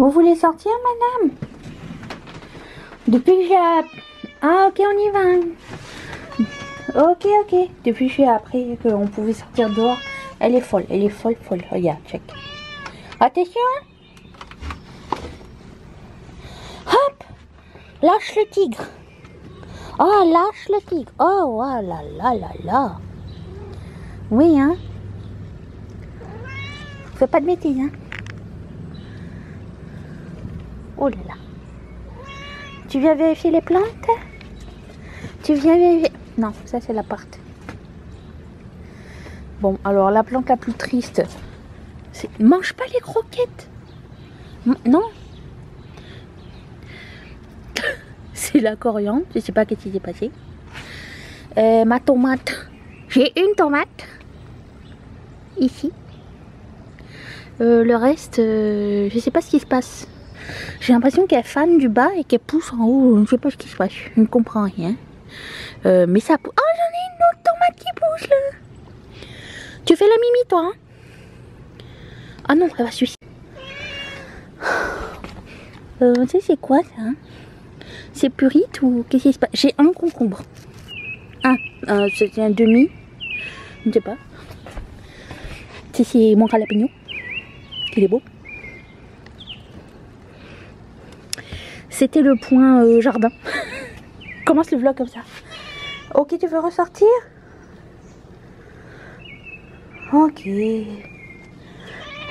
Vous voulez sortir, madame? Depuis que j'ai... Ah, ok, on y va. Ok, ok. Depuis que j'ai appris qu'on pouvait sortir dehors, elle est folle. Elle est folle, folle. Regarde, check. Attention. Hop. Lâche le tigre. Oh, lâche le tigre. Oh, oh là là là là. Oui, hein. Fais pas de bêtises, hein. Oh là là. Tu viens vérifier les plantes? Tu viens vérifier... Non, ça c'est la porte. Bon, alors la plante la plus triste, c'est... Mange pas les croquettes. Non. C'est la coriandre. Je sais pas qu'est-ce qui s'est passé. Ma tomate. J'ai une tomate. Ici. Le reste, je sais pas ce qui se passe. J'ai l'impression qu'elle fane du bas et qu'elle pousse en haut. Je sais pas ce qui se passe. Je ne comprends rien. Mais ça pousse. Oh, j'en ai une autre tomate qui pousse là. Tu fais la mimi toi, hein? Ah non, elle va suicider. Tu sais c'est quoi ça, hein? C'est purite ou qu'est-ce qui se passe? J'ai un concombre. C'est un demi. Je ne sais pas. C'est mon jalapeno. Il est beau. C'était le point jardin. Commence le vlog comme ça. Ok, tu veux ressortir? Ok.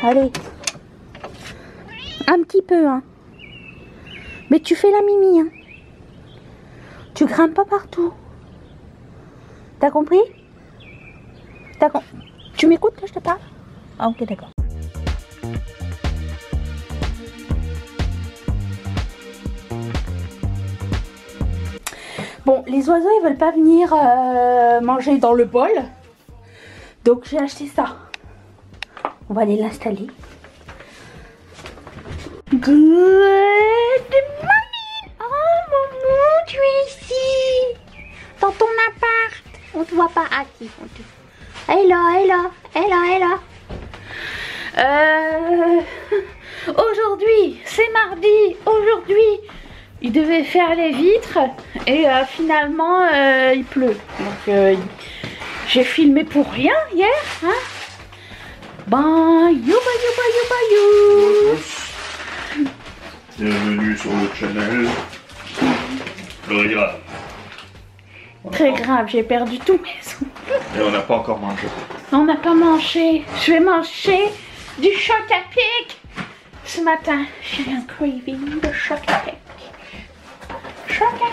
Allez. Un petit peu, hein. Mais tu fais la mimi, hein. Tu grimpes pas partout. T'as compris? Tu m'écoutes quand je te parle? Ah, ok, d'accord. Bon, les oiseaux ils veulent pas venir manger dans le bol. Donc j'ai acheté ça. On va aller l'installer. Good morning. Oh maman, tu es ici. Dans ton appart. On te voit pas. Ah si, on te... Hello. Aujourd'hui, c'est mardi. Aujourd'hui, il devait faire les vitres et finalement il pleut. Donc j'ai filmé pour rien hier, hein. Ben, you. Bienvenue sur le channel. Très grave. Très grave, j'ai perdu tous mes sous. Et on n'a pas encore mangé. On n'a pas mangé. Je vais manger du choc à pic. Ce matin, j'ai un craving de choc à pic. Choc à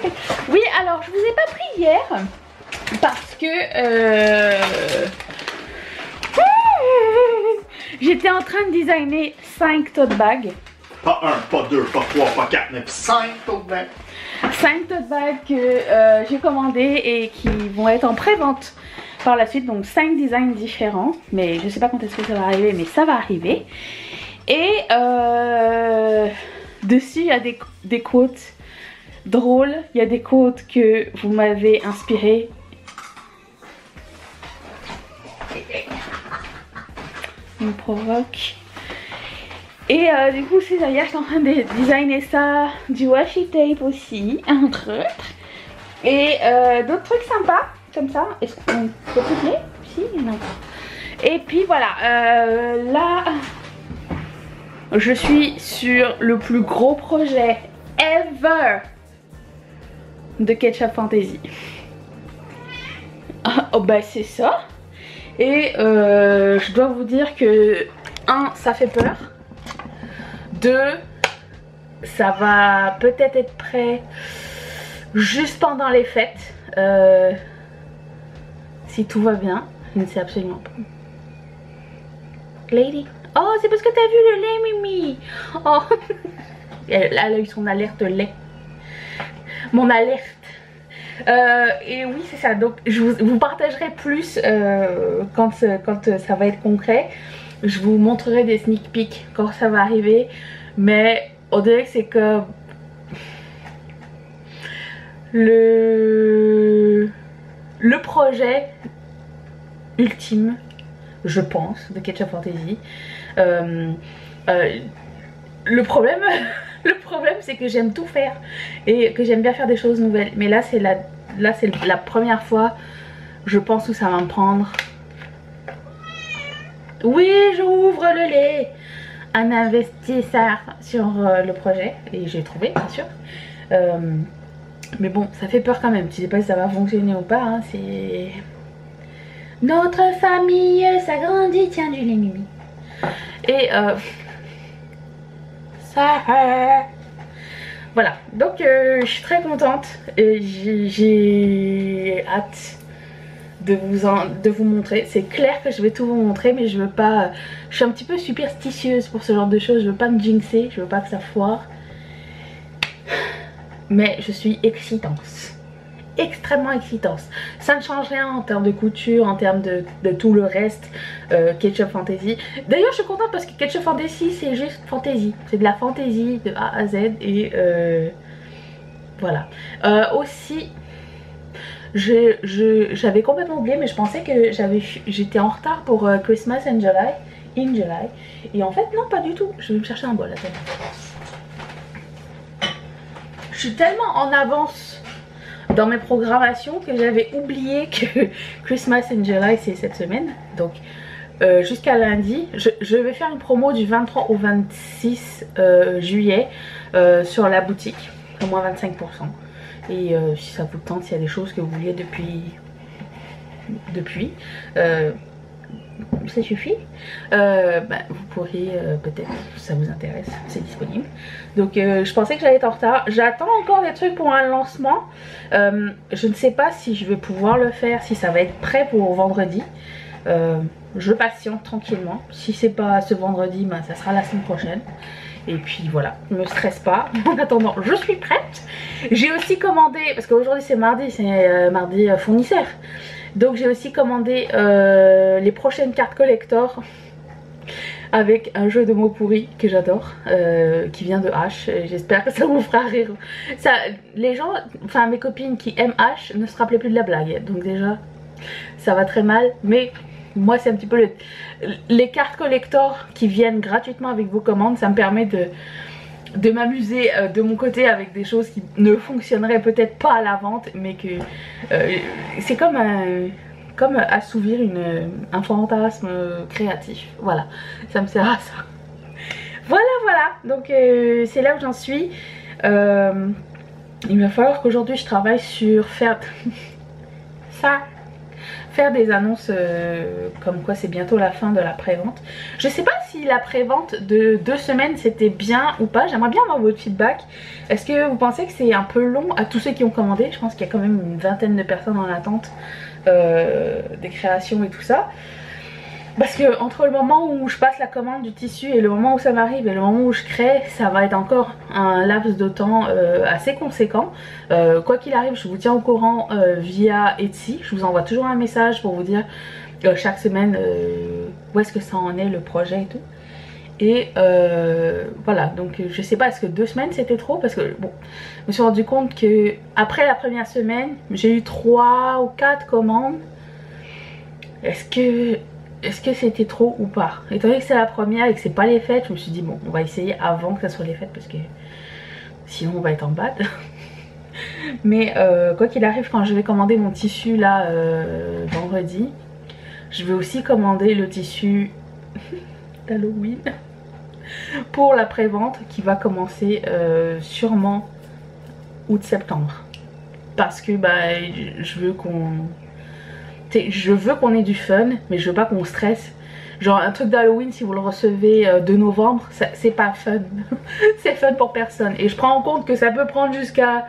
pic. Oui, alors je vous ai pas pris hier parce que j'étais en train de designer 5 tote bags. Pas 1, pas 2, pas 3, pas 4, mais 5 tote bags. 5 tote bags que j'ai commandés et qui vont être en pré-vente par la suite. Donc 5 designs différents. Mais je sais pas quand est-ce que ça va arriver, mais ça va arriver. Et dessus il y a des quotes drôles. Il y a des quotes que vous m'avez inspirées. Il me provoque. Et du coup c'est d'ailleurs je suis en train de designer ça, du washi tape aussi, entre autres. Et d'autres trucs sympas comme ça. Est-ce qu'on peut coupler? Si, non. Et puis voilà, là je suis sur le plus gros projet ever de Ketchup Fantasy. Oh bah c'est ça. Et je dois vous dire que 1, ça fait peur. 2, ça va peut-être être prêt juste pendant les fêtes. Si tout va bien. Je ne sais absolument pas. Lady. Oh, c'est parce que t'as vu le lait, Mimi. Oh. Elle a eu son alerte lait. Mon alerte. Et oui, c'est ça. Donc, je vous partagerai plus quand ça va être concret. Je vous montrerai des sneak peeks quand ça va arriver. Mais on dirait que c'est comme le projet ultime, je pense, de Ketchup Fantasy. le problème, le problème c'est que j'aime tout faire et que j'aime bien faire des choses nouvelles. Mais là c'est la première fois, je pense, où ça va me prendre. Oui, j'ouvre le lait. Un investisseur sur le projet et j'ai trouvé bien sûr. Mais bon, ça fait peur quand même. Tu sais pas si ça va fonctionner ou pas. Hein, c'est notre famille s'agrandit. Tiens du lait Mimi. Et ça. Voilà. Donc je suis très contente. J'ai hâte de vous montrer. C'est clair que je vais tout vous montrer, mais je veux pas. Je suis un petit peu superstitieuse pour ce genre de choses. Je veux pas me jinxer. Je veux pas que ça foire. Mais je suis excitante, extrêmement excitante. Ça ne change rien en termes de couture, en termes de tout le reste. Ketchup Fantasy. D'ailleurs je suis contente parce que Ketchup Fantasy c'est juste fantasy. C'est de la fantasy de A à Z. Et voilà. Aussi j'avais complètement oublié, mais je pensais que j'étais en retard pour Christmas in July. Et en fait non, pas du tout. Je vais me chercher un bol. Attends. Je suis tellement en avance dans mes programmations que j'avais oublié que Christmas in July c'est cette semaine. Donc jusqu'à lundi, je vais faire une promo du 23 au 26 juillet sur la boutique, au moins 25%. Et si ça vous tente, s'il y a des choses que vous vouliez depuis ça suffit. Vous pourrez peut-être, si ça vous intéresse, c'est disponible. Donc je pensais que j'allais être en retard. J'attends encore des trucs pour un lancement. Je ne sais pas si je vais pouvoir le faire, si ça va être prêt pour vendredi. Je patiente tranquillement. Si c'est pas ce vendredi, ça sera la semaine prochaine. Et puis voilà, ne me stresse pas. En attendant, je suis prête. J'ai aussi commandé, parce qu'aujourd'hui c'est mardi fournisseur. Donc j'ai aussi commandé les prochaines cartes collector avec un jeu de mots pourris que j'adore, qui vient de H. J'espère que ça vous fera rire. Ça, les gens, enfin mes copines qui aiment H ne se rappelaient plus de la blague. Donc déjà, ça va très mal. Mais moi c'est un petit peu les cartes collector qui viennent gratuitement avec vos commandes. Ça me permet de m'amuser de mon côté avec des choses qui ne fonctionneraient peut-être pas à la vente, mais que c'est comme assouvir un fantasme créatif. Voilà, ça me sert à ça. Voilà, donc c'est là où j'en suis. Il va falloir qu'aujourd'hui je travaille sur faire des annonces comme quoi c'est bientôt la fin de la prévente. Je sais pas si la prévente de 2 semaines c'était bien ou pas. J'aimerais bien avoir votre feedback. Est-ce que vous pensez que c'est un peu long à tous ceux qui ont commandé? Je pense qu'il y a quand même une vingtaine de personnes en attente des créations et tout ça. Parce que entre le moment où je passe la commande du tissu et le moment où ça m'arrive et le moment où je crée, ça va être encore un laps de temps assez conséquent. Quoi qu'il arrive, je vous tiens au courant via Etsy. Je vous envoie toujours un message pour vous dire chaque semaine où est-ce que ça en est, le projet et tout. Et voilà, donc je sais pas, est-ce que 2 semaines c'était trop? Parce que bon, je me suis rendu compte que après la première semaine, j'ai eu 3 ou 4 commandes. Est-ce que c'était trop ou pas? Étant donné que c'est la première et que c'est pas les fêtes, je me suis dit bon, on va essayer avant que ça soit les fêtes parce que sinon on va être en bad. Mais quoi qu'il arrive, quand je vais commander mon tissu là vendredi, je vais aussi commander le tissu d'Halloween pour la prévente qui va commencer sûrement août-septembre. Parce que je veux qu'on ait du fun, mais je veux pas qu'on stresse. Genre un truc d'Halloween, si vous le recevez de novembre, c'est pas fun. C'est fun pour personne. Et je prends en compte que ça peut prendre jusqu'à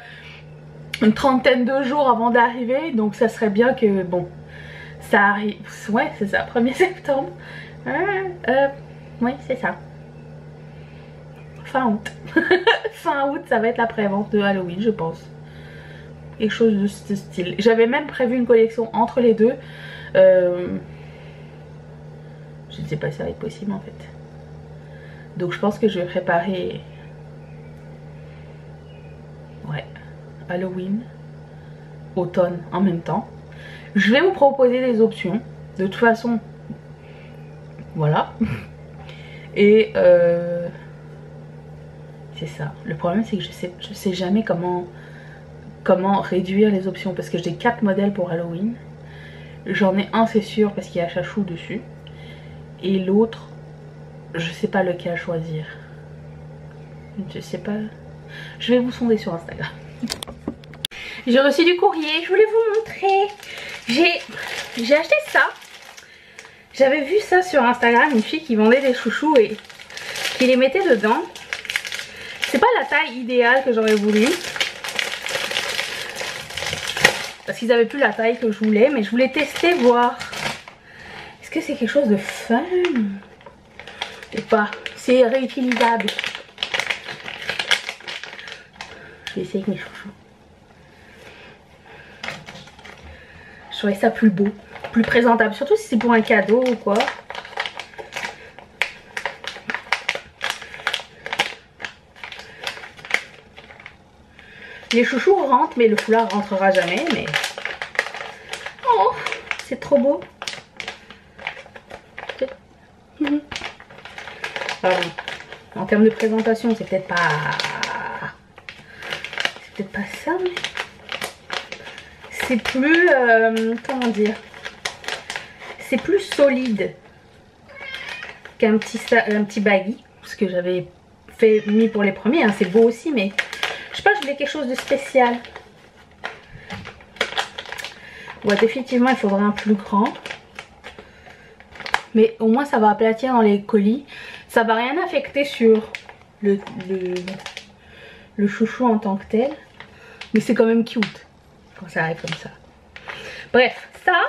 une trentaine de jours avant d'arriver. Donc ça serait bien que, bon, ça arrive. Ouais, c'est ça, 1er septembre. Oui, c'est ça. Fin août. Fin août, ça va être la prévente de Halloween, je pense. Quelque chose de ce style. J'avais même prévu une collection entre les deux. Je ne sais pas si ça va être possible en fait. Donc je pense que je vais préparer Halloween, automne en même temps. Je vais vous proposer des options. De toute façon, voilà. Et C'est ça. Le problème c'est que je sais jamais comment réduire les options parce que j'ai 4 modèles pour Halloween. J'en ai un c'est sûr parce qu'il y a Chachou dessus. Et l'autre, je sais pas lequel choisir. Je sais pas. Je vais vous sonder sur Instagram. J'ai reçu du courrier, je voulais vous montrer. J'ai acheté ça. J'avais vu ça sur Instagram, une fille qui vendait des chouchous et qui les mettait dedans. C'est pas la taille idéale que j'aurais voulu. Parce qu'ils avaient plus la taille que je voulais, mais je voulais tester, voir. Est-ce que c'est quelque chose de fun ou pas? C'est réutilisable. Je vais essayer avec mes chouchous. Je trouvais ça plus beau, plus présentable, surtout si c'est pour un cadeau ou quoi. Les chouchous rentrent, mais le foulard rentrera jamais. Mais oh, c'est trop beau. Pardon. En termes de présentation, c'est peut-être pas ça, mais c'est plus comment dire, c'est plus solide qu'un petit baggy, ce que j'avais mis pour les premiers, hein. C'est beau aussi, mais je sais pas, je voulais quelque chose de spécial. Ouais, définitivement il faudra un plus grand, mais au moins ça va aplatir dans les colis, ça va rien affecter sur le chouchou en tant que tel, mais c'est quand même cute quand ça arrive comme ça. Bref, ça,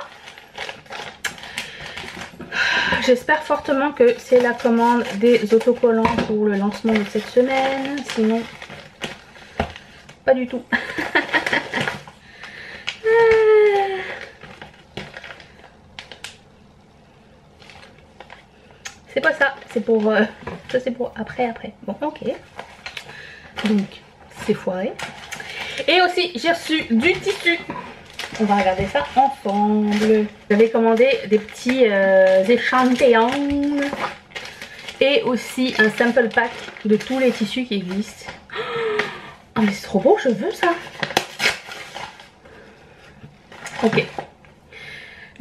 j'espère fortement que c'est la commande des autocollants pour le lancement de cette semaine, sinon pas du tout. C'est pas ça, c'est pour ça, c'est pour après. Bon, ok. Donc c'est foiré. Et aussi j'ai reçu du tissu. On va regarder ça ensemble. J'avais commandé des petits échantillons et aussi un sample pack de tous les tissus qui existent. Oh mais c'est trop beau, je veux ça. Ok.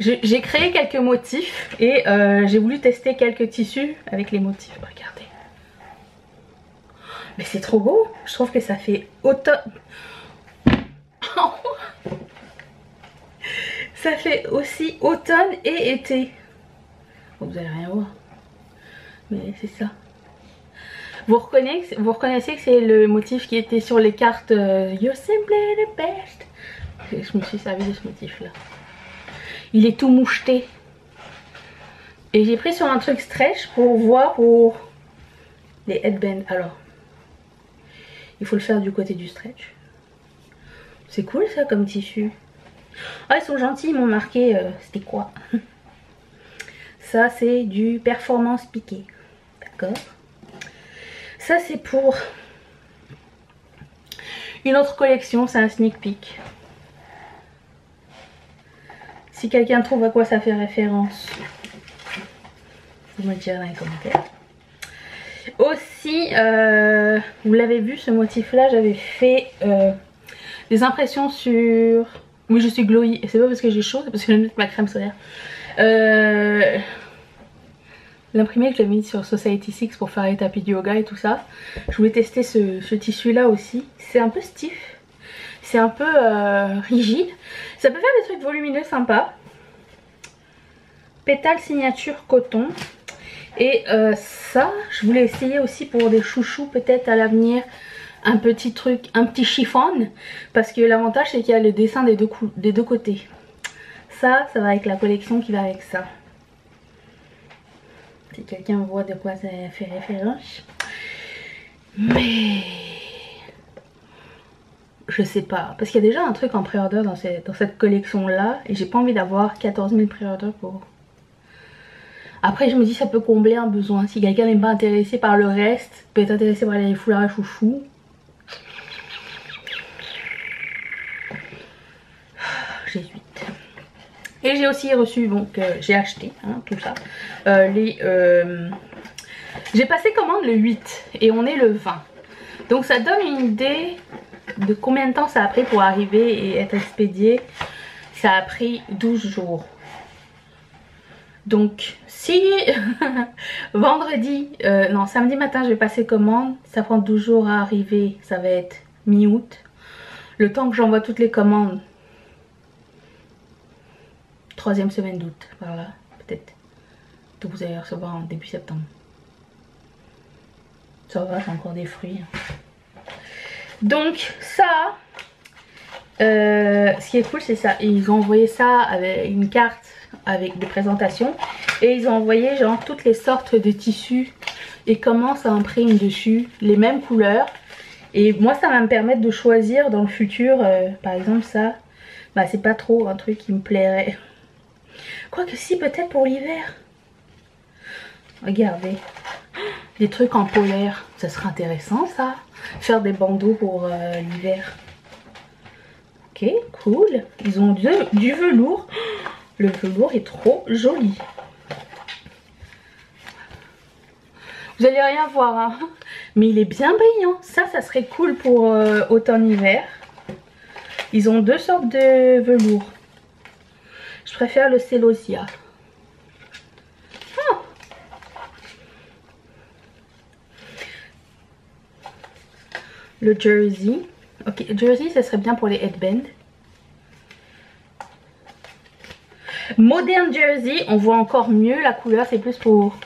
J'ai créé quelques motifs et j'ai voulu tester quelques tissus avec les motifs. Regardez. Mais c'est trop beau. Je trouve que ça fait automne. Ça fait aussi automne et été. Bon, vous allez rien voir. Mais c'est ça. Vous reconnaissez que c'est le motif qui était sur les cartes You're simply the best. Je me suis servi de ce motif là. Il est tout moucheté. Et j'ai pris sur un truc stretch pour voir pour les headbands. Alors, il faut le faire du côté du stretch. C'est cool ça comme tissu. Ah, ils sont gentils, ils m'ont marqué, c'était quoi? Ça c'est du performance piqué. D'accord. Ça c'est pour une autre collection, c'est un sneak peek. Si quelqu'un trouve à quoi ça fait référence, vous me le direz dans les commentaires. Aussi, vous l'avez vu, ce motif là, j'avais fait des impressions sur... Oui, je suis glowy, et c'est pas parce que j'ai chaud, c'est parce que je mets ma crème solaire. L'imprimé que j'avais mis sur Society 6 pour faire les tapis de yoga et tout ça. Je voulais tester ce tissu là aussi. C'est un peu stiff, c'est un peu rigide. Ça peut faire des trucs volumineux sympas. Pétale signature coton. Et ça, je voulais essayer aussi pour des chouchous peut-être à l'avenir. Un petit truc, un petit chiffon. Parce que l'avantage c'est qu'il y a le dessin des deux côtés. Ça va avec la collection qui va avec ça. Si quelqu'un voit de quoi ça fait référence. Mais... je sais pas. Parce qu'il y a déjà un truc en pré-order dans cette collection là. Et j'ai pas envie d'avoir 14 000 pré-order pour... Après je me dis ça peut combler un besoin. Si quelqu'un n'est pas intéressé par le reste, peut être intéressé par les foulards à chouchou. Jésuite. Et j'ai aussi reçu, donc j'ai acheté hein, tout ça. J'ai passé commande le 8 et on est le 20. Donc ça donne une idée de combien de temps ça a pris pour arriver et être expédié. Ça a pris 12 jours. Donc si vendredi, non samedi matin je vais passer commande, ça prend 12 jours à arriver, ça va être mi-août. Le temps que j'envoie toutes les commandes, 3e semaine d'août, par là, peut-être. Donc vous allez recevoir en début septembre. Ça va, j'ai encore des fruits. Donc ça, ce qui est cool c'est ça. Ils ont envoyé ça avec une carte avec des présentations. Et ils ont envoyé genre toutes les sortes de tissus et comment ça imprime dessus, les mêmes couleurs. Et moi ça va me permettre de choisir dans le futur, par exemple ça, bah c'est pas trop un truc qui me plairait. Quoique si, peut-être pour l'hiver. Regardez, des trucs en polaire, ça serait intéressant ça. Faire des bandeaux pour l'hiver. Ok, cool. Ils ont du velours. Le velours est trop joli. Vous allez rien voir, hein. Mais il est bien brillant. Ça serait cool pour automne-hiver. Ils ont 2 sortes de velours. Je préfère le Celosia. Oh. Le jersey. Ok, jersey, ça serait bien pour les headbands. Modern jersey, on voit encore mieux la couleur. C'est plus pour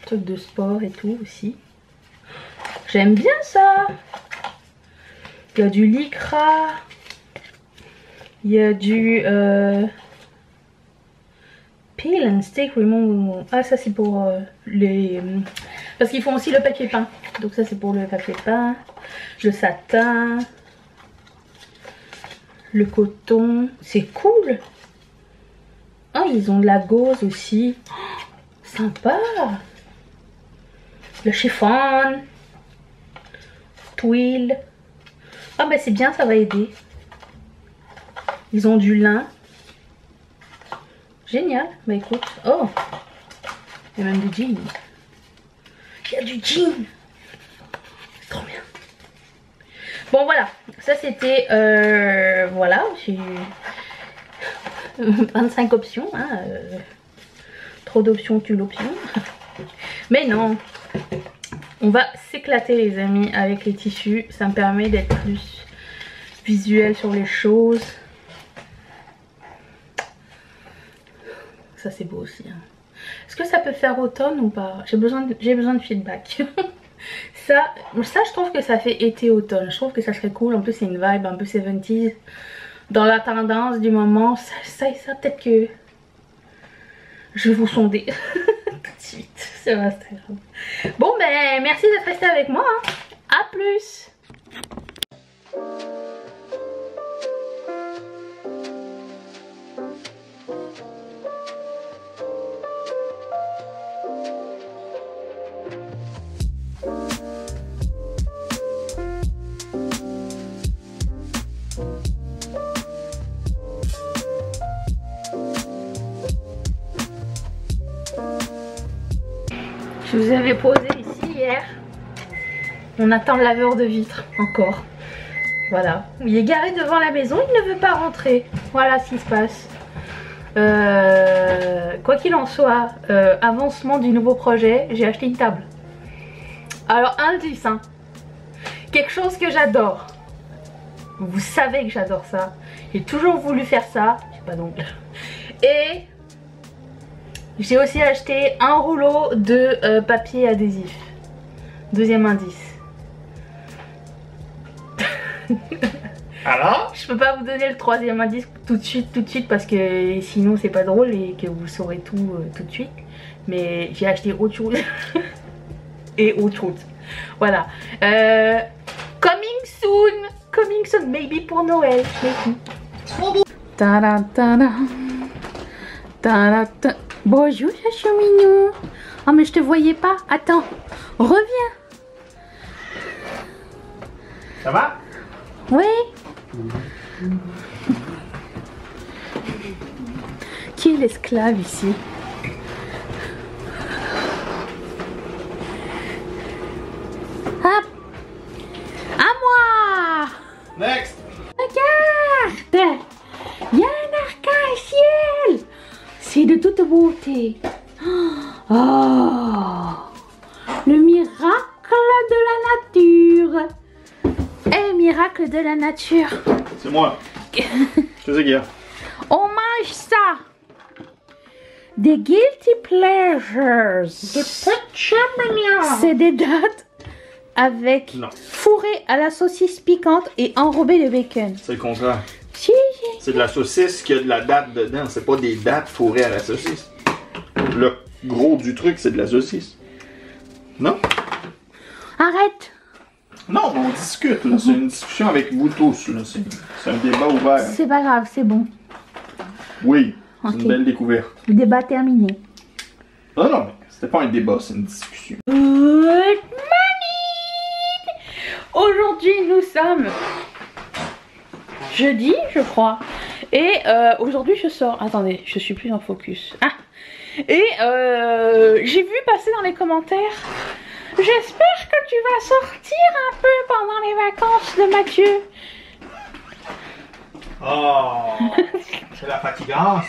trucs de sport et tout aussi. J'aime bien ça. Il y a du lycra. Il y a du peel and stick remove. Ah ça c'est pour les... Parce qu'ils font aussi le papier peint. Donc ça c'est pour le papier peint. Le satin. Le coton. C'est cool. Ah ils ont de la gauze aussi. Oh, sympa. Le chiffon. Twill. Ah bah c'est bien, ça va aider. Ils ont du lin. Génial. Bah écoute. Oh. Il y a même du jean. Il y a du jean. C'est trop bien. Bon voilà. Ça c'était... voilà. J'ai 25 options. Hein, trop d'options tue l'option. Mais non. On va s'éclater les amis avec les tissus. Ça me permet d'être plus visuel sur les choses. Ça c'est beau aussi. Hein. Est-ce que ça peut faire automne ou pas? J'ai besoin de feedback. ça je trouve que ça fait été-automne. Je trouve que ça serait cool. En plus c'est une vibe un peu 70s. Dans la tendance du moment. Ça peut-être que je vais vous sonder. Tout de suite. C'est vrai, c'est grave. Bon ben merci d'être resté avec moi. Hein. À plus. Je vous avais posé ici hier. On attend le laveur de vitres encore. Voilà. Il est garé devant la maison, il ne veut pas rentrer. Voilà ce qui se passe. Quoi qu'il en soit, avancement du nouveau projet, j'ai acheté une table. Alors indice, hein, quelque chose que j'adore. Vous savez que j'adore ça. J'ai toujours voulu faire ça. J'ai pas d'ongles. Et j'ai aussi acheté un rouleau de papier adhésif. Deuxième indice. Alors? Je peux pas vous donner le troisième indice tout de suite parce que sinon c'est pas drôle et que vous saurez tout de suite. Mais j'ai acheté autre chose. Et autre chose. Voilà. Coming soon, maybe pour Noël. Trop beau. Bonjour, chachou mignon. Oh, mais je te voyais pas. Attends, reviens. Ça va? Oui. Qui est l'esclave ici? Hop. Next! Regarde! Il y a un arc-en-ciel! C'est de toute beauté. Oh! Le miracle de la nature. Eh, miracle de la nature. C'est moi. Qu'est-ce qu'il y a? On mange ça. Des guilty pleasures. C'est des dattes avec Non. fourrées à la saucisse piquante et enrobées de bacon. C'est le contraire. Si. C'est de la saucisse qui a de la date dedans. C'est pas des dates fourrées à la saucisse. Le gros du truc, c'est de la saucisse. Non? Arrête. Non, mais on discute, là. C'est une discussion avec vous tous, là. C'est un débat ouvert. C'est pas grave, c'est bon. Oui, c'est Ok. une belle découverte. Le débat terminé. Non, non, mais c'était pas un débat, c'est une discussion. Good morning. Aujourd'hui, nous sommes jeudi, je crois. Et aujourd'hui, je sors. Attendez, je suis plus en focus. Ah. Et j'ai vu passer dans les commentaires. J'espère que tu vas sortir un peu pendant les vacances de Mathieu. Oh, c'est la fatigance.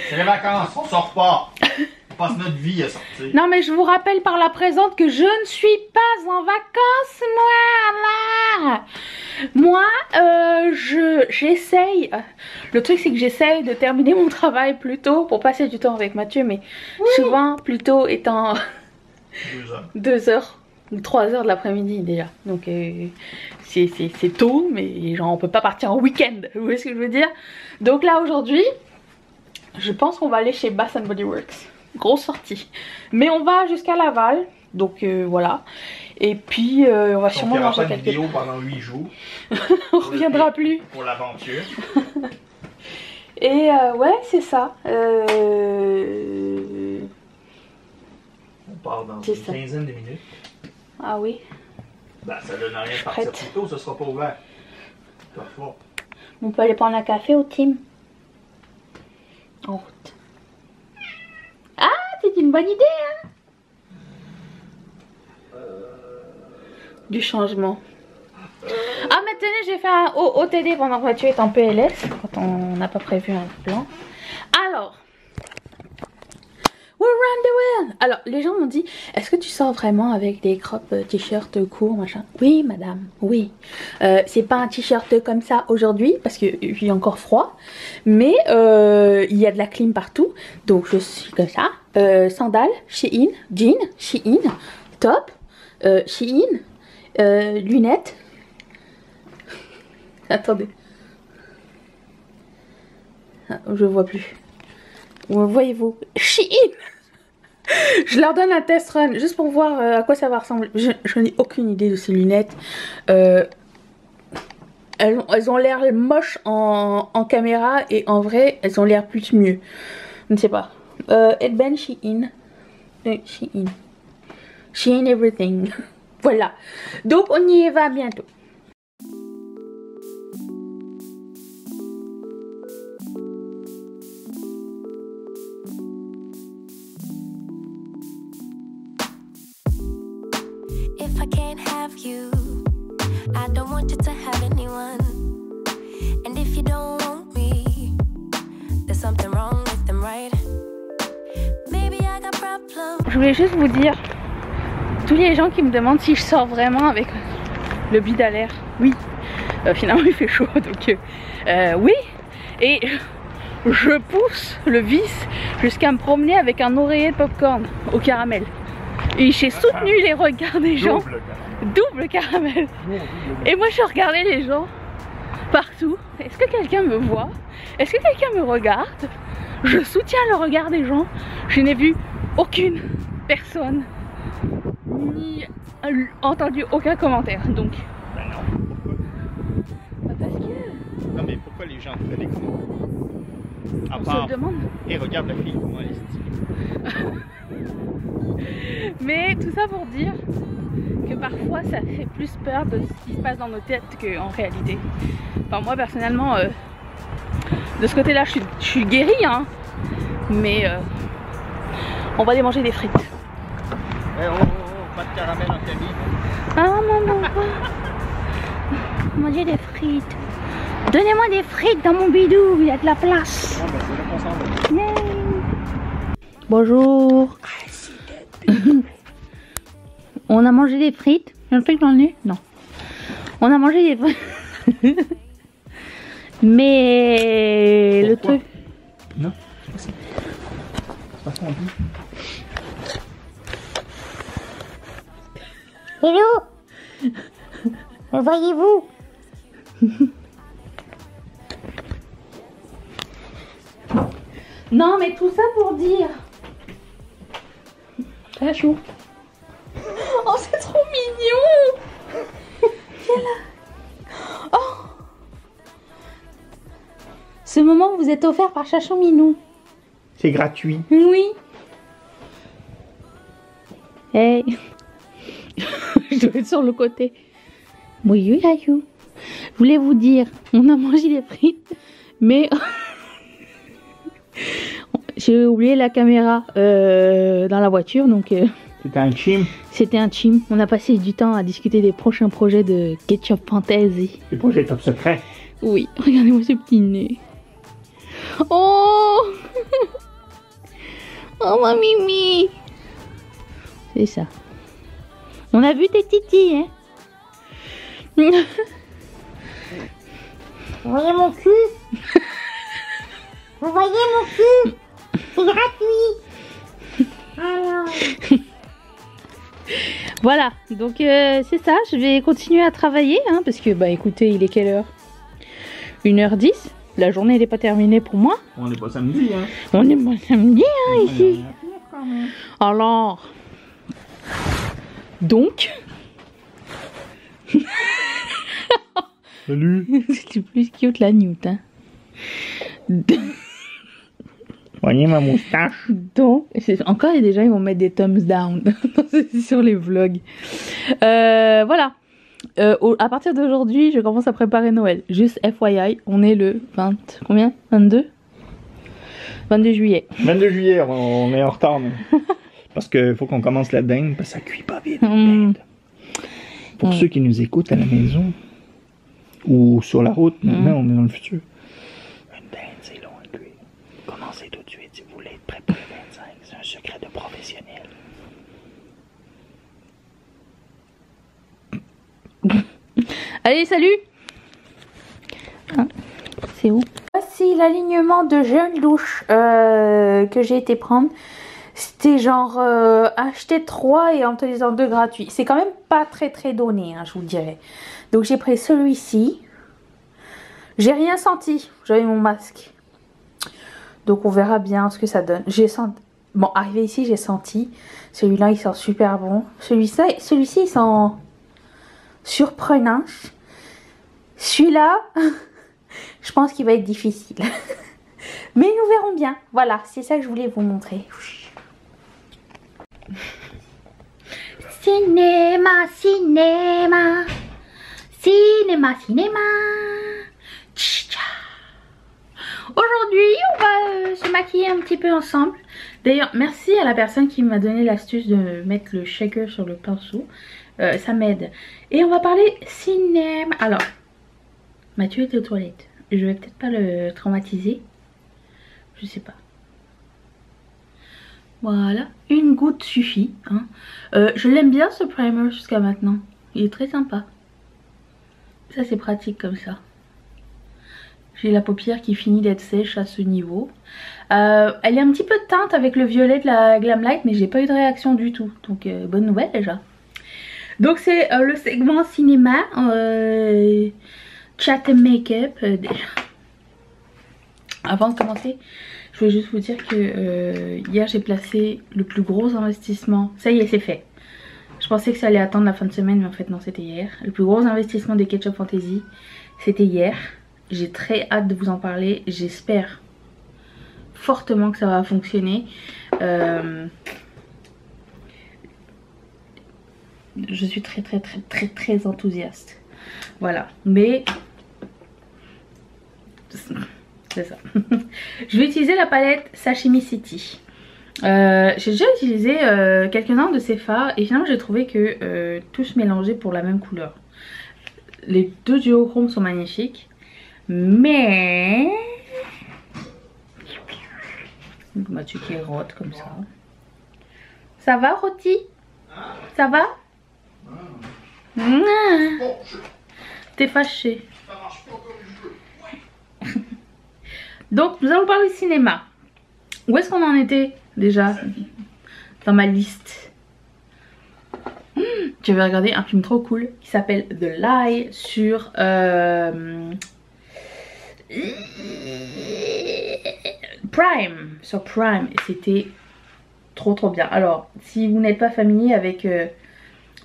C'est les vacances, on sort pas. On passe notre vie à sortir. Non mais je vous rappelle par la présente que je ne suis pas en vacances, moi là. Moi, j'essaye. Le truc c'est que j'essaye de terminer mon travail plus tôt pour passer du temps avec Mathieu, mais souvent plus tôt étant 2 heures ou 3 heures de l'après-midi déjà. Donc c'est tôt, mais genre on peut pas partir en week-end. Vous voyez ce que je veux dire? Donc là aujourd'hui, je pense qu'on va aller chez Bath & Body Works. Grosse sortie. Mais on va jusqu'à Laval. Donc voilà. Et puis on va sûrement manger quelque chose. vidéo pendant 8 jours. On reviendra plus. Pour l'aventure. Et ouais, c'est ça. On part dans C'est une ça. quinzaine de minutes. Ah oui. Ben, ça donne rien de partir prête. plus tôt, ça sera pas ouvert. Parfois. On peut aller prendre un café au team. En route. Ah, c'est une bonne idée, hein? Du changement. Ah, mais tenez, j'ai fait un OTD pendant que Mathieu est en PLS, quand on n'a pas prévu un plan. Alors, we're around the world. Alors, les gens m'ont dit, est-ce que tu sors vraiment avec des crop t-shirts courts, machin? Oui, madame, oui. C'est pas un t-shirt comme ça aujourd'hui, parce qu'il fait encore froid, mais il y a de la clim partout, donc je suis comme ça. Sandales, Shein, jean, Shein, top, Shein, lunettes. Attendez. Ah, je vois plus. Voyez-vous? Shein. Je leur donne un test run juste pour voir à quoi ça va ressembler. Je n'ai aucune idée de ces lunettes. Elles ont l'air moches en caméra et en vrai elles ont l'air plus mieux. Je ne sais pas. Headband Shein. Shein. Shein everything. Voilà. Donc on y va bientôt. If I can't have you, I don't want you to have anyone. And if you don't want me, there's something wrong with them, right? Maybe I got problems. Je voulais juste vous dire, tous les gens qui me demandent si je sors vraiment avec le bide à l'air, oui. Finalement il fait chaud, donc oui. Et je pousse le vice jusqu'à me promener avec un oreiller de popcorn au caramel. Et j'ai soutenu les regards des gens. Double caramel. Et moi je regardais les gens partout. Est-ce que quelqu'un me voit? Est-ce que quelqu'un me regarde? Je soutiens le regard des gens. Je n'ai vu aucune personne ni entendu aucun commentaire. Donc Ben non, pourquoi? parce que Non, mais pourquoi les gens font des commentaires? À on part, se le demande. et regarde la fille, comment elle est stylée. Mais tout ça pour dire que parfois ça fait plus peur de ce qui se passe dans nos têtes qu'en réalité. Enfin moi personnellement, de ce côté là je suis guérie hein. Mais on va aller manger des frites. Eh oh, pas de caramel en cabine. Ah non non. manger des frites. Donnez-moi des frites dans mon bidou, il y a de la place. Ah, ben, c'est là qu'on s'en va. Yay. Bonjour. On a mangé des frites. J'ai un truc dans le nez? Non. On a mangé des frites. Mais le Pourquoi? truc. Non, c'est pas ça. C'est pas ça non plus. Hello. Voyez-vous? Non, mais tout ça pour dire. Très chaud. Oh, c'est trop mignon. Oh. Ce moment vous est offert par Chachon Minou. C'est gratuit. Oui. Hey. Je dois être sur le côté. Oui, oui, ayou. Je voulais vous dire, on a mangé des frites, mais j'ai oublié la caméra dans la voiture, donc C'était un chim. c'était un chim. On a passé du temps à discuter des prochains projets de Ketchup Fantasy. Les projets top secret. Oui, regardez-moi ce petit nez. Oh. Oh ma Mimi. C'est ça. On a vu tes titis, hein. Vous voyez mon cul? Vous voyez mon cul? C'est gratuit. Alors, Voilà, donc c'est ça, je vais continuer à travailler, hein, parce que, bah écoutez, il est quelle heure? 1h10, la journée n'est pas terminée pour moi. On n'est pas samedi, hein. On est pas samedi, hein, ici. Alors, donc, Salut. c'est plus cute la Newt, hein. Voyez ma moustache. Donc, encore et déjà ils vont mettre des thumbs down sur les vlogs. Voilà. À partir d'aujourd'hui, je commence à préparer Noël. Juste FYI, on est le 20... Combien? 22 juillet. 22 juillet, on est en retard, nous. Parce qu'il faut qu'on commence la dinde, parce que ça cuit pas vite. Pour ceux qui nous écoutent à la maison, ou sur la route, maintenant on est dans le futur. Une dinde, c'est long à cuire. Commencez tout de suite si vous voulez être prêt pour le 25. C'est un secret de professionnel. Allez, salut. Hein, c'est où? Voici l'alignement de jeunes douches que j'ai été prendre. C'était genre acheter 3 et en te disant 2 gratuits. C'est quand même pas très donné, hein, je vous dirais. Donc j'ai pris celui-ci. J'ai rien senti. J'avais mon masque. Donc on verra bien ce que ça donne. J'ai senti... Bon, arrivé ici, j'ai senti. Celui-là, il sent super bon. Celui-ci, il sent surprenant. Celui-là, je pense qu'il va être difficile. Mais nous verrons bien. Voilà, c'est ça que je voulais vous montrer. Cinéma, cinéma. Cinéma, cinéma. Tcha. Aujourd'hui, on va se maquiller un petit peu ensemble. D'ailleurs, merci à la personne qui m'a donné l'astuce de mettre le shaker sur le pinceau. Ça m'aide. Et on va parler cinéma. Alors, Mathieu est aux toilettes. Je vais peut-être pas le traumatiser. Je sais pas. Voilà, une goutte suffit. Hein. Je l'aime bien ce primer jusqu'à maintenant. Il est très sympa. Ça c'est pratique comme ça. J'ai la paupière qui finit d'être sèche à ce niveau. Elle est un petit peu teinte avec le violet de la Glamlight, mais j'ai pas eu de réaction du tout. Donc bonne nouvelle déjà. Donc c'est le segment cinéma. Chat et make-up. Avant de commencer, je voulais juste vous dire que hier j'ai placé le plus gros investissement. Ça y est, c'est fait. Je pensais que ça allait attendre la fin de semaine, mais en fait non, c'était hier. Le plus gros investissement des Ketchup Fantasy, c'était hier. J'ai très hâte de vous en parler. J'espère fortement que ça va fonctionner. Je suis très enthousiaste. Voilà, mais c'est ça. Je vais utiliser la palette Sashimi City. J'ai déjà utilisé quelques-uns de ces fards et finalement j'ai trouvé que tous mélangeaient pour la même couleur. les deux duochromes sont magnifiques. Mais... Mathieu qui rote comme ça. Ça va, Roti? Ça va? T'es fâché. Donc, nous allons parler cinéma. Où est-ce qu'on en était déjà dans ma liste? Je vais regarder un film trop cool qui s'appelle The Lie sur Prime. Sur Prime. Et c'était trop bien. Alors, si vous n'êtes pas familier avec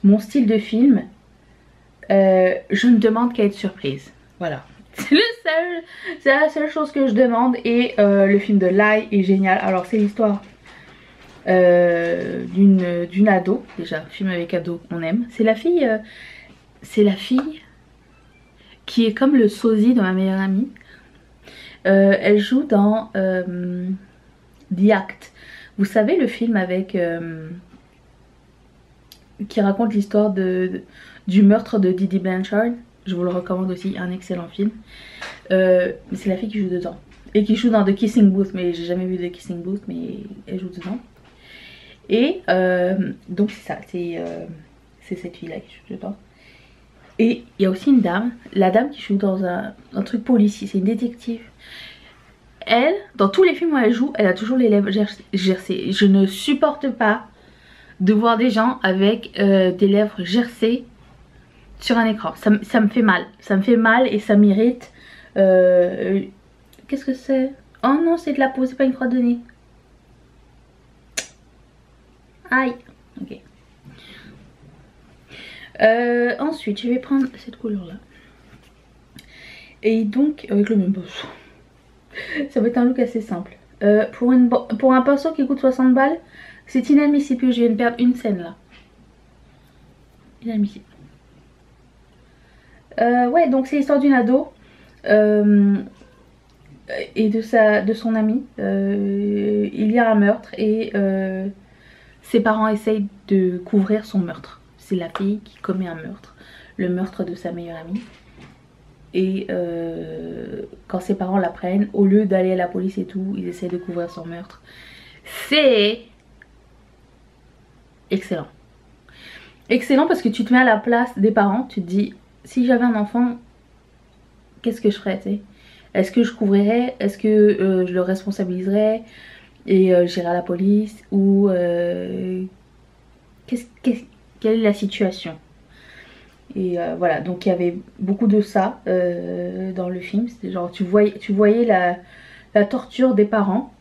mon style de film, je ne demande qu'à être surprise. Voilà. C'est la seule chose que je demande. Et le film de Lie est génial. Alors, c'est l'histoire d'une ado. Déjà, film avec ado, on aime. C'est la fille qui est comme le sosie de ma meilleure amie. Elle joue dans The Act. Vous savez, le film avec qui raconte l'histoire du meurtre de Didi Blanchard. Je vous le recommande aussi, un excellent film. C'est la fille qui joue dedans. Et qui joue dans The Kissing Booth, mais j'ai jamais vu The Kissing Booth, mais elle joue dedans. Et donc c'est ça, c'est cette fille là qui joue dedans. Et il y a aussi une dame, la dame qui joue dans un truc policier, c'est une détective. Elle, dans tous les films où elle joue, elle a toujours les lèvres gercées. Je ne supporte pas de voir des gens avec des lèvres gercées sur un écran. Ça me fait mal, ça me fait mal et ça m'irrite. Qu'est-ce que c'est? Oh non, c'est de la peau, c'est pas une croix de nez. Aïe, ok. Ensuite, je vais prendre cette couleur là. Et donc, avec le même pinceau. Ça va être un look assez simple. Pour un pinceau qui coûte 60 balles, c'est inadmissible. Je viens de perdre une scène là. Inadmissible. Ouais, donc c'est l'histoire d'une ado. Et de son ami. Il y a un meurtre et ses parents essayent de couvrir son meurtre. C'est la fille qui commet un meurtre. Le meurtre de sa meilleure amie. Et quand ses parents l'apprennent, au lieu d'aller à la police et tout, ils essaient de couvrir son meurtre. C'est excellent. Excellent parce que tu te mets à la place des parents. Tu te dis, si j'avais un enfant, qu'est-ce que je ferais, tu sais? Est-ce que je couvrirais? Est-ce que je le responsabiliserais et j'irais à la police? Ou quelle est la situation? Et voilà, donc il y avait beaucoup de ça dans le film. C'était genre, tu voyais la torture des parents,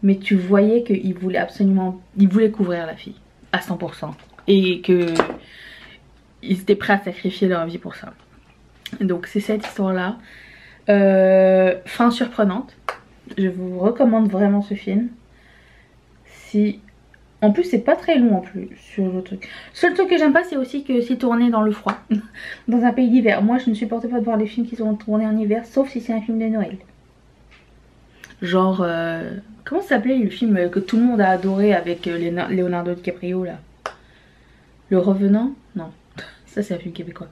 mais tu voyais qu'ils voulaient absolument, ils voulaient couvrir la fille à 100%. Et qu'ils étaient prêts à sacrifier leur vie pour ça. Donc c'est cette histoire-là. Fin surprenante. Je vous recommande vraiment ce film. Si... En plus c'est pas très long en plus sur le truc. Seul truc que j'aime pas c'est aussi que c'est tourné dans le froid. Dans un pays d'hiver. Moi je ne supporte pas de voir des films qui sont tournés en hiver. Sauf si c'est un film de Noël. Genre comment ça s'appelait le film que tout le monde a adoré avec Leonardo DiCaprio là? Le Revenant? Non. Ça c'est un film québécois.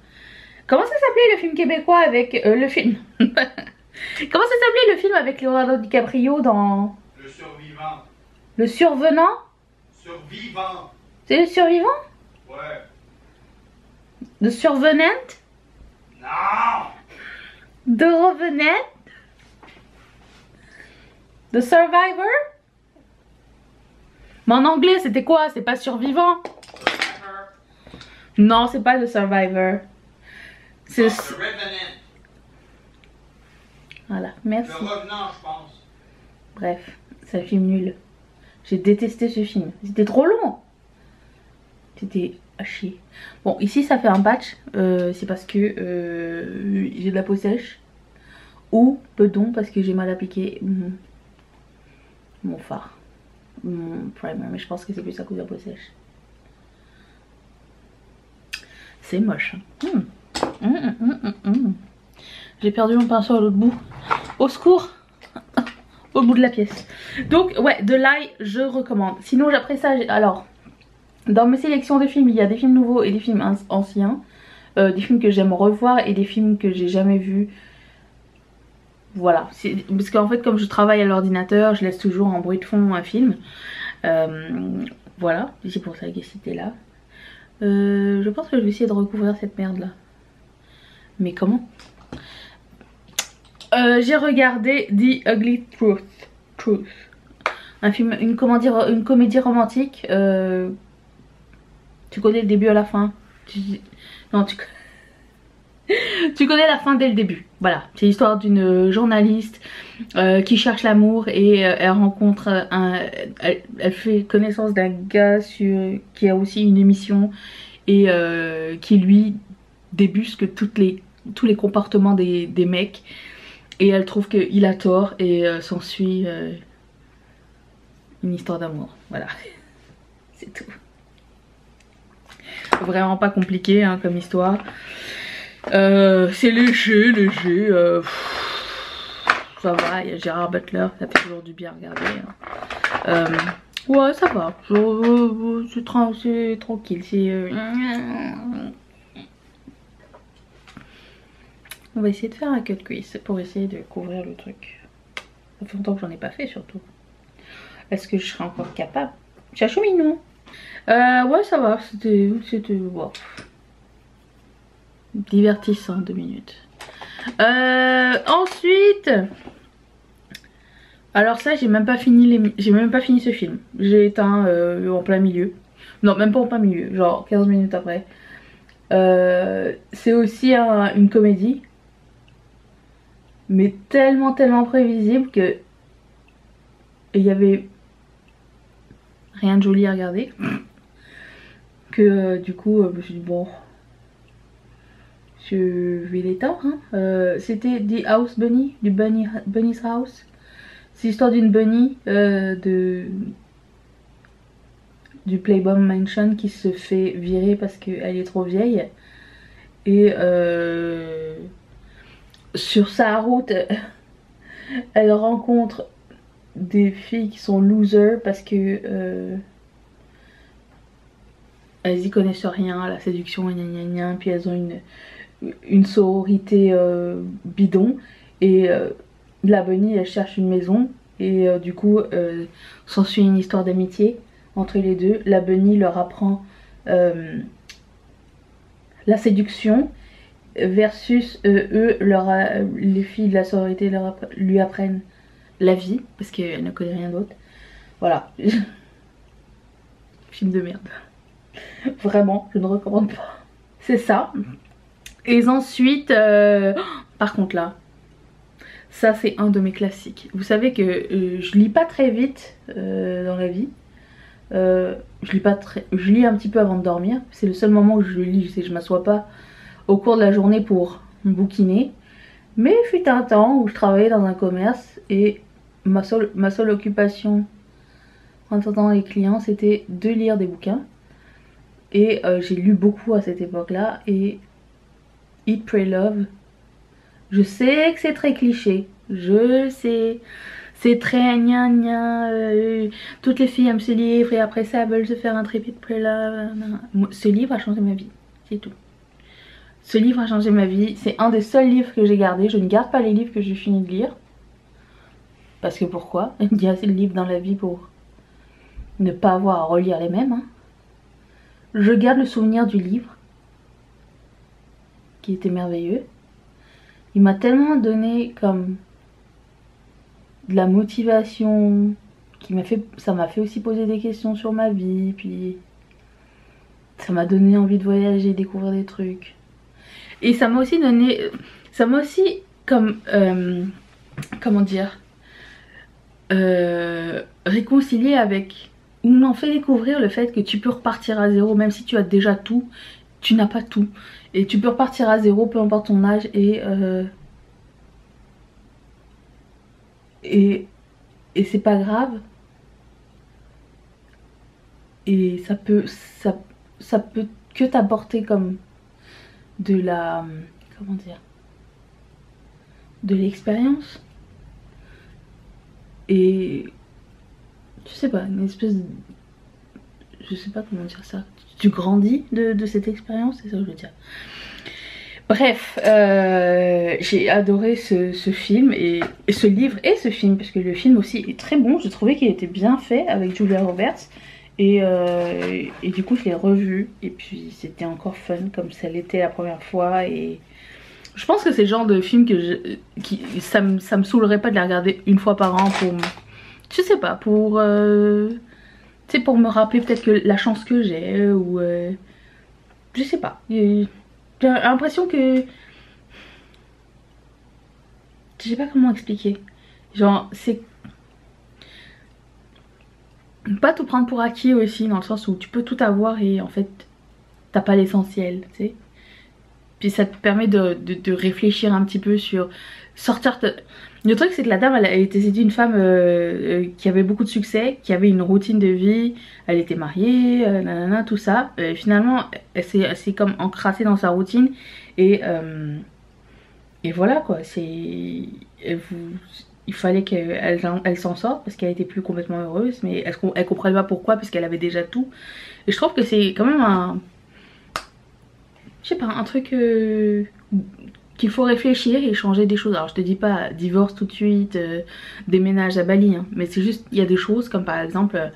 Comment ça s'appelait le film québécois avec le film comment ça s'appelait le film avec Leonardo DiCaprio dans... Le Survivant. Le Survenant? Survivant. C'est le Survivant? Ouais. The Survenant? Non. The Revenant? The Survivor? Mais en anglais c'était quoi? C'est pas Survivant? Non, c'est pas The Survivor. C'est le... The Revenant. Voilà, merci. Le Revenant, je pense. Bref, c'est un film nul. J'ai détesté ce film. C'était trop long. C'était à chier. Bon, ici ça fait un patch. C'est parce que j'ai de la peau sèche. Ou bedon parce que j'ai mal appliqué mon fard. Mon primer. Mais je pense que c'est plus à cause de la peau sèche. C'est moche. J'ai perdu mon pinceau à l'autre bout. Au secours. Au bout de la pièce. Donc ouais, The Lie je recommande. Sinon après ça, alors dans mes sélections de films il y a des films nouveaux et des films anciens. des films que j'aime revoir et des films que j'ai jamais vus. Voilà, parce qu'en fait comme je travaille à l'ordinateur, je laisse toujours en bruit de fond un film. Voilà, c'est pour ça que c'était là. Je pense que je vais essayer de recouvrir cette merde là. Mais comment? J'ai regardé The Ugly Truth. Un film, une comédie romantique. Tu connais le début à la fin. Non, tu connais la fin dès le début. Voilà, c'est l'histoire d'une journaliste qui cherche l'amour et elle rencontre elle fait connaissance d'un gars qui a aussi une émission et qui lui débusque tous les comportements des mecs et elle trouve qu'il a tort et s'ensuit une histoire d'amour. Voilà, c'est tout. Vraiment pas compliqué hein, comme histoire. C'est léger. Ça va, il y a Gérard Butler, ça fait toujours du bien à regarder. Hein. Ouais, ça va. C'est tranquille. On va essayer de faire un cut quiz pour essayer de couvrir le truc. Ça fait longtemps que j'en ai pas fait surtout. Est-ce que je serai encore capable? Chachou mignon. Ouais, ça va. C'était wow. Divertissant 2 minutes. Ensuite, alors ça j'ai même pas fini ce film. J'ai éteint en plein milieu. Non, même pas en plein milieu, genre 15 minutes après. C'est aussi une comédie, mais tellement prévisible que il y avait rien de joli à regarder. Que du coup je me suis dit bon, je vais l'éteindre. Hein. C'était The House Bunny, du Bunny's House. C'est l'histoire d'une bunny du Playboy Mansion qui se fait virer parce qu'elle est trop vieille. Et sur sa route, elle rencontre des filles qui sont losers parce que elles y connaissent rien à la séduction, puis elles ont une sororité bidon et la bunny elle cherche une maison et du coup s'ensuit une histoire d'amitié entre les deux. La bunny leur apprend la séduction versus les filles de la sororité lui apprennent la vie parce qu'elle ne connaît rien d'autre. Voilà. Film de merde. Vraiment, je ne recommande pas. C'est ça. Et ensuite, par contre là, ça c'est un de mes classiques. Vous savez que je lis pas très vite dans la vie. Je lis un petit peu avant de dormir. C'est le seul moment où je lis, je m'assois pas au cours de la journée pour me bouquiner. Mais il fut un temps où je travaillais dans un commerce et ma seule occupation en attendant les clients c'était de lire des bouquins. Et j'ai lu beaucoup à cette époque là et Eat, Pray, Love, je sais que c'est très cliché, je sais, c'est très gna toutes les filles aiment ce livre et après ça elles veulent se faire un trip Eat, Pray, Love. Ce livre a changé ma vie, c'est tout. Ce livre a changé ma vie, c'est un des seuls livres que j'ai gardé. Je ne garde pas les livres que j'ai fini de lire parce que pourquoi? Il y a assez de livres dans la vie pour ne pas avoir à relire les mêmes hein. Je garde le souvenir du livre qui était merveilleux. Il m'a tellement donné comme de la motivation, ça m'a fait aussi poser des questions sur ma vie, puis ça m'a donné envie de voyager, découvrir des trucs. Et ça m'a aussi donné, comme comment dire, réconcilié avec, ou m'en fait découvrir le fait que tu peux repartir à zéro, même si tu as déjà tout, tu n'as pas tout. Et tu peux repartir à zéro, peu importe ton âge, et c'est pas grave. Et ça peut que t'apporter comme de la, comment dire, de l'expérience. Et je sais pas, une espèce de, je sais pas comment dire ça, tu grandis de cette expérience, c'est ça que je veux dire. Bref, j'ai adoré ce film et ce livre et ce film, parce que le film aussi est très bon. Je trouvais qu'il était bien fait avec Julia Roberts. Et du coup je l'ai revu et puis c'était encore fun comme ça l'était la première fois. Et je pense que c'est le genre de film que ça me saoulerait pas de les regarder une fois par an pour, je sais pas, pour tu sais, pour me rappeler peut-être que la chance que j'ai ou je sais pas. J'ai l'impression que, je sais pas comment expliquer, genre c'est pas tout prendre pour acquis aussi, dans le sens où tu peux tout avoir et en fait t'as pas l'essentiel, tu sais. Puis ça te permet de réfléchir un petit peu sur sortir. Le truc c'est que la dame elle était une femme qui avait beaucoup de succès, qui avait une routine de vie, elle était mariée, nanana, tout ça. Finalement elle s'est comme encrassée dans sa routine et voilà quoi, il fallait qu'elle s'en sorte parce qu'elle était plus complètement heureuse, mais elle comprenait pas pourquoi puisqu'elle avait déjà tout. Et je trouve que c'est quand même je sais pas, un truc qu'il faut réfléchir et changer des choses. Alors je te dis pas divorce tout de suite, déménage à Bali, hein, mais c'est juste, il y a des choses comme par exemple,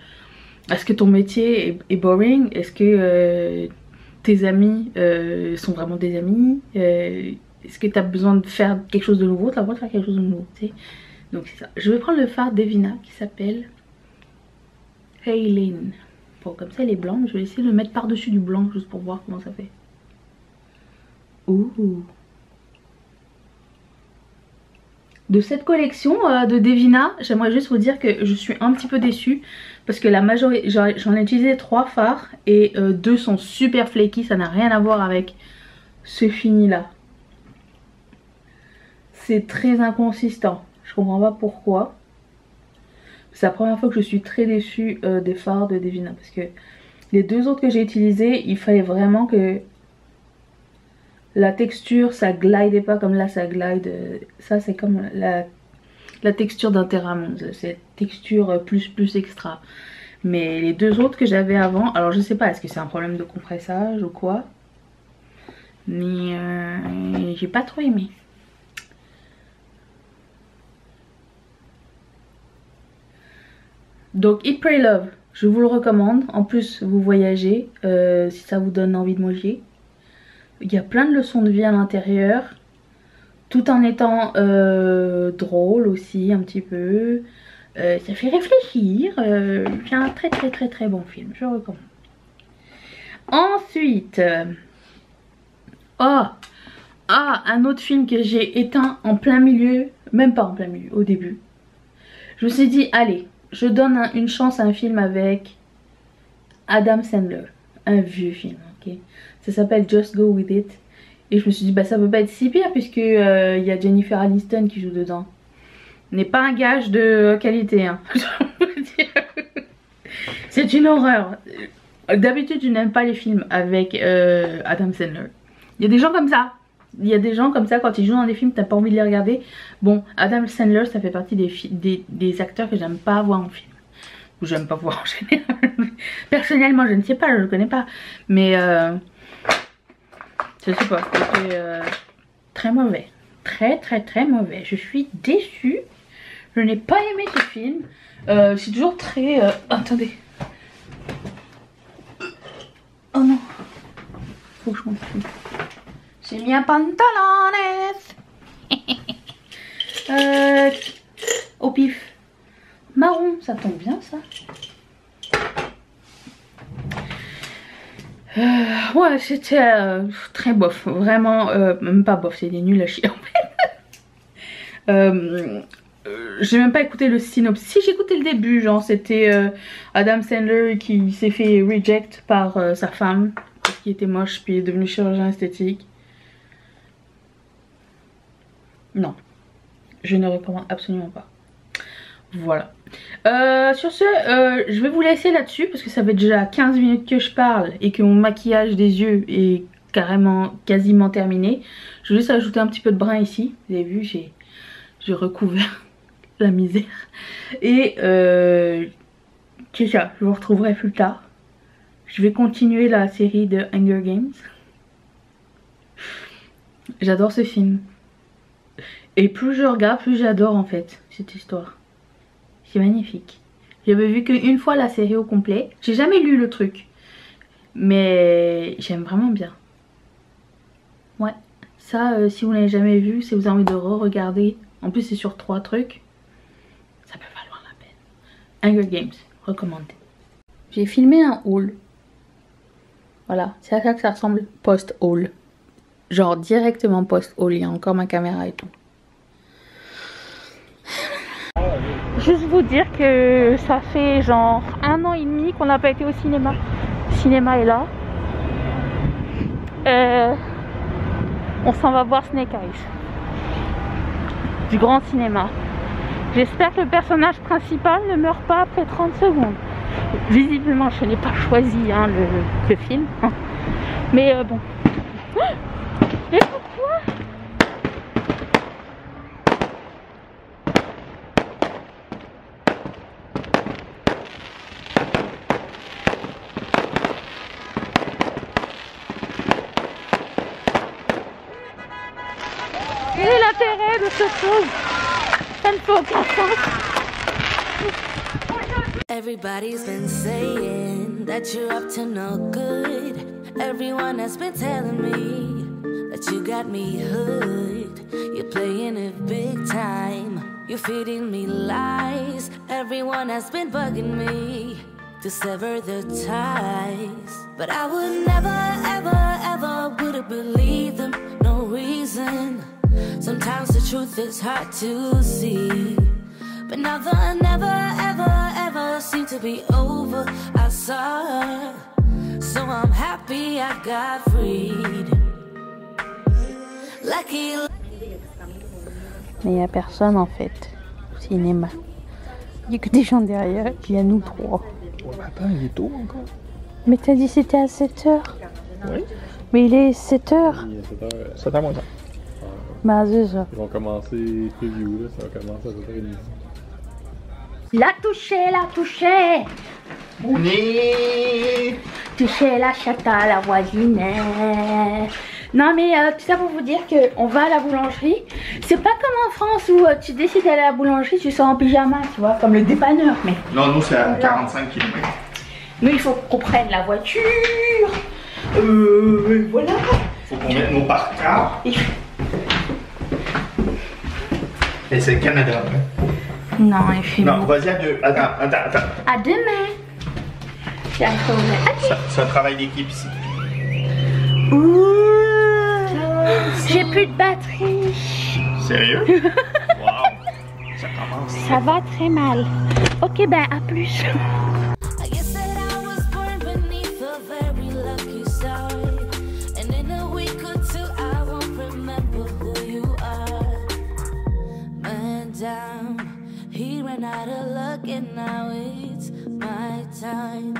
est-ce que ton métier est boring? Est-ce que tes amis sont vraiment des amis? Est-ce que tu as besoin de faire quelque chose de nouveau? Tu as besoin de faire quelque chose de nouveau, tu sais. Donc c'est ça. Je vais prendre le fard d'Evina qui s'appelle Haylin. Bon, comme ça elle est blanche, je vais essayer de le mettre par dessus du blanc juste pour voir comment ça fait. Ouh. De cette collection de Devina, j'aimerais juste vous dire que je suis un petit peu déçue parce que la majorité, j'en ai utilisé 3 fards et 2 sont super flaky, ça n'a rien à voir avec ce fini là. C'est très inconsistant, je comprends pas pourquoi. C'est la première fois que je suis très déçue des fards de Devina parce que les 2 autres que j'ai utilisés, il fallait vraiment que la texture ça glidait pas comme là ça glide. Ça c'est comme la texture d'un Terramond, c'est texture plus extra. Mais les 2 autres que j'avais avant, alors je sais pas est-ce que c'est un problème de compressage ou quoi, mais j'ai pas trop aimé. Donc Eat Pray Love, je vous le recommande. En plus vous voyagez, si ça vous donne envie de manger. Il y a plein de leçons de vie à l'intérieur, tout en étant drôle aussi un petit peu. Ça fait réfléchir. C'est un très bon film, je recommande. Ensuite, un autre film que j'ai éteint en plein milieu, même pas en plein milieu, au début. Je me suis dit allez, je donne une chance à un film avec Adam Sandler, un vieux film, ok. Ça s'appelle Just Go With It. Et je me suis dit bah ça peut pas être si pire puisque y a Jennifer Aniston qui joue dedans. N'est pas un gage de qualité, hein. C'est une horreur. D'habitude je n'aime pas les films avec Adam Sandler. Il y a des gens comme ça. Il y a des gens comme ça, quand ils jouent dans des films t'as pas envie de les regarder. Bon, Adam Sandler ça fait partie des acteurs que j'aime pas voir en film. Ou j'aime pas voir en général. Personnellement je ne sais pas, je ne le connais pas. Mais je sais pas, c'était très mauvais. Très mauvais. Je suis déçue. Je n'ai pas aimé ce film. C'est toujours très... attendez. Oh non. Faut que je monte. J'ai mis un pantalones. Au pif. Marron, ça tombe bien ça. Ouais, c'était très bof, vraiment, même pas bof, c'est des nuls à chier en fait. J'ai même pas écouté le synopsis. Si, j'ai écouté le début, genre c'était Adam Sandler qui s'est fait reject par sa femme parce qu'il était moche puis il est devenu chirurgien esthétique. Non, je ne recommande absolument pas. Voilà. Sur ce, je vais vous laisser là-dessus parce que ça fait déjà 15 minutes que je parle et que mon maquillage des yeux est quasiment terminé. Je vais juste ajouter un petit peu de brun ici. Vous avez vu, j'ai recouvert la misère. Et c'est ça, je vous retrouverai plus tard. Je vais continuer la série de Hunger Games. J'adore ce film. Et plus je regarde, plus j'adore en fait cette histoire. C'est magnifique. J'avais vu qu'une fois la série au complet. J'ai jamais lu le truc. Mais j'aime vraiment bien. Ouais. Ça, si vous l'avez jamais vu, si vous avez envie de re-regarder. En plus c'est sur 3 trucs. Ça peut valoir la peine. Hunger Games, recommandé. J'ai filmé un haul. Voilà, c'est à ça que ça ressemble post-haul. Genre directement post-haul, il y a encore ma caméra et tout. Juste vous dire que ça fait genre 1 an et demi qu'on n'a pas été au cinéma. Le cinéma est là. On s'en va voir Snake Eyes. Du grand cinéma. J'espère que le personnage principal ne meurt pas après 30 secondes. Visiblement, je n'ai pas choisi hein, le film. Mais bon. Et pourquoi ? Quel est l'intérêt de cette chose? Ça ne fait aucun sens. Everybody's been saying that you're up to no good. Everyone has been telling me that you got me hooked. You're playing it big time. You're feeding me lies. Everyone has been bugging me to sever the ties. But I would never, ever, ever would have believed them. No reason. Sometimes the truth is hard to see. But now the never, ever, ever seemed to be over. I saw her, so I'm happy I got freed. Lucky. Mais il n'y a personne en fait au cinéma. Il n'y a que des gens derrière, il y a nous 3. Ouais, mais attends, il est tôt encore. Mais t'as dit c'était à 7h. Oui. Mais il est 7h. Il est 7h. 7h moins 5. Bah c'est ça. Ils vont commencer preview là, ça va commencer à 7h30. La toucher. Oui. Toucher la chatte à la voisine. Non mais tout ça pour vous dire qu'on va à la boulangerie. C'est pas comme en France où tu décides d'aller à la boulangerie, tu sors en pyjama, tu vois, comme le dépanneur. Mais Non, nous c'est à 45 km. nous il faut qu'on prenne la voiture. Voilà. Faut qu'on mette nos parcs-cars. Et c'est le Canada. Hein. Non, il fait Non, beau. vas-y à deux. Attends. À demain. J'ai C'est un travail d'équipe ici. J'ai plus de batterie. Sérieux? Waouh. Ça commence. Ça va très mal. Ok, ben à plus. I guess that I was born beneath a very lucky star. And in a week or two, I won't remember who you are. Man down, he ran out of luck, and now it's my time.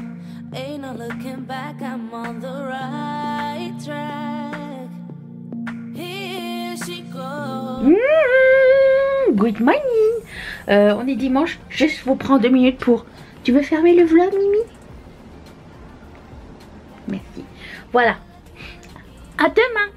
Ain't no looking back, I'm on the right track. Here she goes. Good morning. On est dimanche. Juste vous prends 2 minutes pour... Tu veux fermer le vlog, Mimi? Merci. Voilà. À demain.